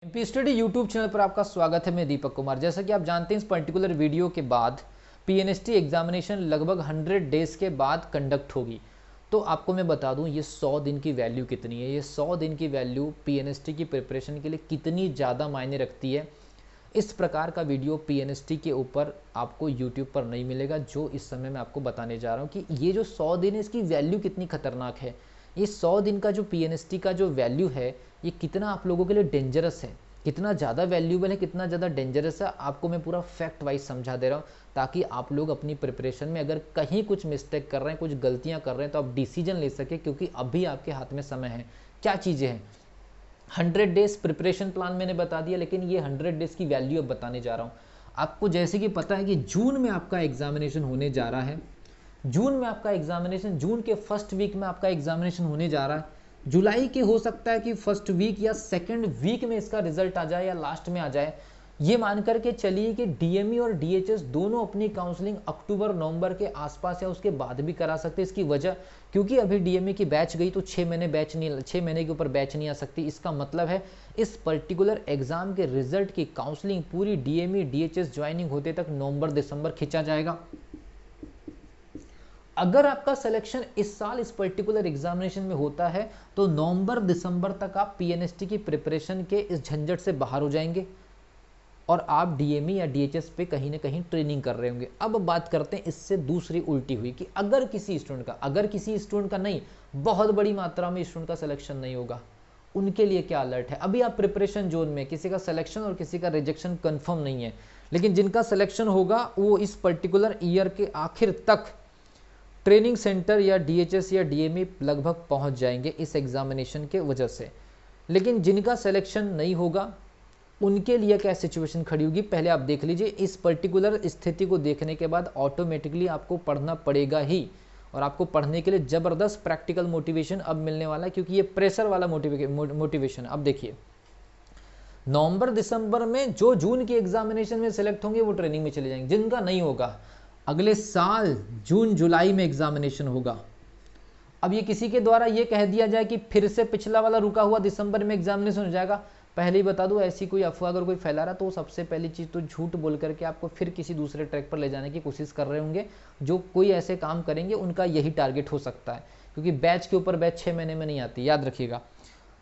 MP study YouTube channel पर आपका स्वागत है। मैं दीपक कुमार। जैसा कि आप जानते हैं, इस पर्टिकुलर वीडियो के बाद पीएनएसटी एग्जामिनेशन लगभग 100 डेज के बाद कंडक्ट होगी। तो आपको मैं बता दूं ये 100 दिन की वैल्यू कितनी है। ये 100 दिन की वैल्यू पीएनएसटी की प्रिपरेशन के लिए कितनी ज़्यादा मायने रखती है। इस प्रकार का वीडियो पीएनएसटी के ऊपर आपको यूट्यूब पर नहीं मिलेगा, जो इस समय मैं आपको बताने जा रहा हूँ कि ये जो 100 दिन है इसकी वैल्यू कितनी खतरनाक है। ये 100 दिन का जो पीएनएसटी का जो वैल्यू है ये कितना आप लोगों के लिए डेंजरस है, कितना ज़्यादा वैल्यूबल है, कितना ज़्यादा डेंजरस है, आपको मैं पूरा फैक्ट वाइज समझा दे रहा हूँ, ताकि आप लोग अपनी प्रिपरेशन में अगर कहीं कुछ मिस्टेक कर रहे हैं, कुछ गलतियाँ कर रहे हैं, तो आप डिसीजन ले सके, क्योंकि अभी आपके हाथ में समय है। क्या चीज़ें हैं? 100 डेज प्रिपरेशन प्लान मैंने बता दिया, लेकिन ये 100 डेज की वैल्यू अब बताने जा रहा हूँ आपको। जैसे कि पता है कि जून में आपका एग्जामिनेशन होने जा रहा है, जून में आपका एग्जामिनेशन, जून के फर्स्ट वीक में आपका एग्जामिनेशन होने जा रहा है। जुलाई के हो सकता है कि फर्स्ट वीक या सेकंड वीक में इसका रिजल्ट आ जाए या लास्ट में आ जाए। ये मान करके चलिए कि डीएमई और डीएचएस दोनों अपनी काउंसलिंग अक्टूबर नवंबर के आसपास या उसके बाद भी करा सकते हैं। इसकी वजह, क्योंकि अभी डीएमई की बैच गई तो 6 महीने के ऊपर बैच नहीं आ सकती। इसका मतलब है इस पर्टिकुलर एग्जाम के रिजल्ट की काउंसलिंग पूरी डीएमई डीएचएस ज्वाइनिंग होते तक नवंबर दिसंबर खींचा जाएगा। अगर आपका सिलेक्शन इस साल इस पर्टिकुलर एग्जामिनेशन में होता है तो नवंबर दिसंबर तक आप पीएनएसटी की प्रिपरेशन के इस झंझट से बाहर हो जाएंगे और आप डीएमई या डीएचएस पे कहीं ना कहीं ट्रेनिंग कर रहे होंगे। अब बात करते हैं इससे दूसरी उल्टी हुई कि अगर किसी स्टूडेंट का नहीं, बहुत बड़ी मात्रा में स्टूडेंट का सिलेक्शन नहीं होगा, उनके लिए क्या अलर्ट है। अभी आप प्रिपरेशन जोन में, किसी का सिलेक्शन और किसी का रिजेक्शन कंफर्म नहीं है, लेकिन जिनका सिलेक्शन होगा वो इस पर्टिकुलर ईयर के आखिर तक ट्रेनिंग सेंटर या डीएचएस या डीएमई लगभग पहुंच जाएंगे इस एग्जामिनेशन के वजह से। लेकिन जिनका सिलेक्शन नहीं होगा उनके लिए क्या सिचुएशन खड़ी होगी, पहले आप देख लीजिए। इस पर्टिकुलर स्थिति को देखने के बाद ऑटोमेटिकली आपको पढ़ना पड़ेगा ही, और आपको पढ़ने के लिए ज़बरदस्त प्रैक्टिकल मोटिवेशन अब मिलने वाला है, क्योंकि ये प्रेशर वाला मोटिवेशन। अब देखिए, नवंबर दिसंबर में जो जून की एग्जामिनेशन में सिलेक्ट होंगे वो ट्रेनिंग में चले जाएंगे। जिनका नहीं होगा, अगले साल जून जुलाई में एग्जामिनेशन होगा। अब ये किसी के द्वारा ये कह दिया जाए कि फिर से पिछला वाला रुका हुआ दिसंबर में एग्जामिनेशन हो जाएगा, पहले ही बता दूं, ऐसी कोई अफवाह अगर कोई फैला रहा तो सबसे पहली चीज़ तो झूठ बोल करके आपको फिर किसी दूसरे ट्रैक पर ले जाने की कोशिश कर रहे होंगे। जो कोई ऐसे काम करेंगे उनका यही टारगेट हो सकता है, क्योंकि बैच के ऊपर बैच 6 महीने में नहीं आती, याद रखिएगा।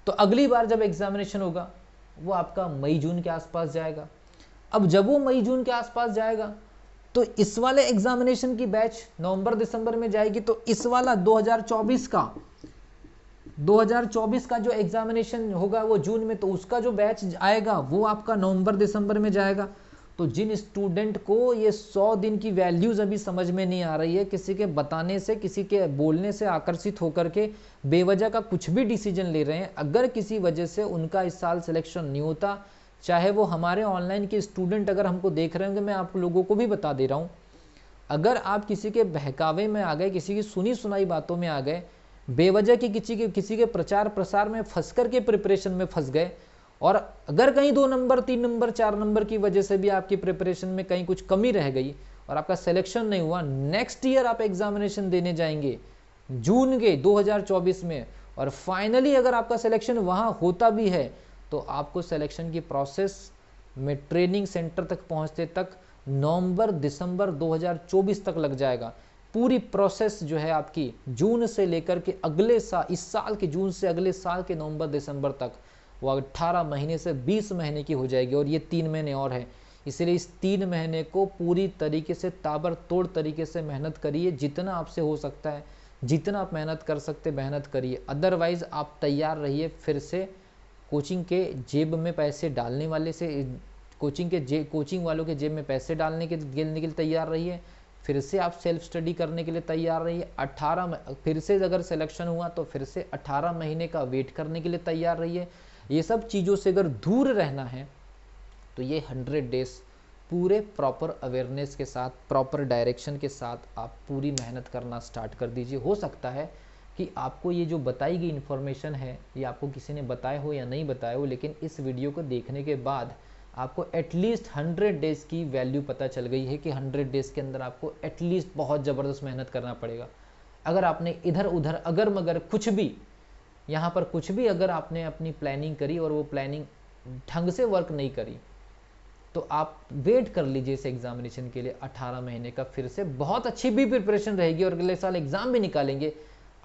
तो अगली बार जब एग्जामिनेशन होगा वो आपका मई जून के आसपास जाएगा। अब जब वो मई जून के आसपास जाएगा तो इस वाले एग्जामिनेशन की बैच नवंबर दिसंबर में जाएगी, तो इस वाला 2024 का जो एग्जामिनेशन होगा वो जून में, तो उसका जो बैच आएगा वो आपका नवंबर दिसंबर में जाएगा। तो जिन स्टूडेंट को ये 100 दिन की वैल्यूज अभी समझ में नहीं आ रही है, किसी के बताने से, किसी के बोलने से आकर्षित होकर के बेवजह का कुछ भी डिसीजन ले रहे हैं, अगर किसी वजह से उनका इस साल सिलेक्शन नहीं होता, चाहे वो हमारे ऑनलाइन के स्टूडेंट अगर हमको देख रहे होंगे, मैं आप लोगों को भी बता दे रहा हूँ, अगर आप किसी के बहकावे में आ गए, किसी की सुनी सुनाई बातों में आ गए, बेवजह की किसी के प्रचार प्रसार में फंस करके प्रिपरेशन में फंस गए, और अगर कहीं 2 नंबर 3 नंबर 4 नंबर की वजह से भी आपकी प्रिपरेशन में कहीं कुछ कमी रह गई और आपका सिलेक्शन नहीं हुआ, नेक्स्ट ईयर आप एग्जामिनेशन देने जाएंगे जून के 2024 में, और फाइनली अगर आपका सिलेक्शन वहाँ होता भी है तो आपको सिलेक्शन की प्रोसेस में ट्रेनिंग सेंटर तक पहुँचते तक नवंबर दिसंबर 2024 तक लग जाएगा। पूरी प्रोसेस जो है आपकी जून से लेकर के अगले साल, इस साल के जून से अगले साल के नवंबर दिसंबर तक, वो 18 महीने से 20 महीने की हो जाएगी, और ये 3 महीने और है। इसलिए इस 3 महीने को पूरी तरीके से ताबड़तोड़ तरीके से मेहनत करिए, जितना आपसे हो सकता है, जितना आप मेहनत कर सकते मेहनत करिए। अदरवाइज आप तैयार रहिए फिर से कोचिंग के जेब में पैसे डालने वाले से, कोचिंग वालों के जेब में पैसे डालने के लिए तैयार रहिए, फिर से आप सेल्फ स्टडी करने के लिए तैयार रहिए। 18 फिर से अगर सिलेक्शन हुआ तो फिर से 18 महीने का वेट करने के लिए तैयार रहिए। ये सब चीज़ों से अगर दूर रहना है तो ये 100 डेज पूरे प्रॉपर अवेयरनेस के साथ, प्रॉपर डायरेक्शन के साथ आप पूरी मेहनत करना स्टार्ट कर दीजिए। हो सकता है कि आपको ये जो बताई गई इन्फॉर्मेशन है ये आपको किसी ने बताया हो या नहीं बताया हो, लेकिन इस वीडियो को देखने के बाद आपको एटलीस्ट 100 डेज की वैल्यू पता चल गई है कि 100 डेज के अंदर आपको एटलीस्ट बहुत ज़बरदस्त मेहनत करना पड़ेगा। अगर आपने इधर उधर अगर मगर कुछ भी, यहाँ पर कुछ भी अगर आपने अपनी प्लानिंग करी और वो प्लानिंग ढंग से वर्क नहीं करी, तो आप वेट कर लीजिए इस एग्जामिनेशन के लिए 18 महीने का, फिर से बहुत अच्छी भी प्रिपरेशन रहेगी और अगले साल एग्जाम भी निकालेंगे।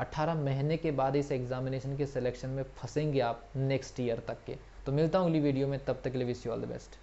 18 महीने के बाद इस एग्जामिनेशन के सिलेक्शन में फंसेंगे आप नेक्स्ट ईयर तक के। तो मिलता हूँ अगली वीडियो में, तब तक के लिए wish you all the best.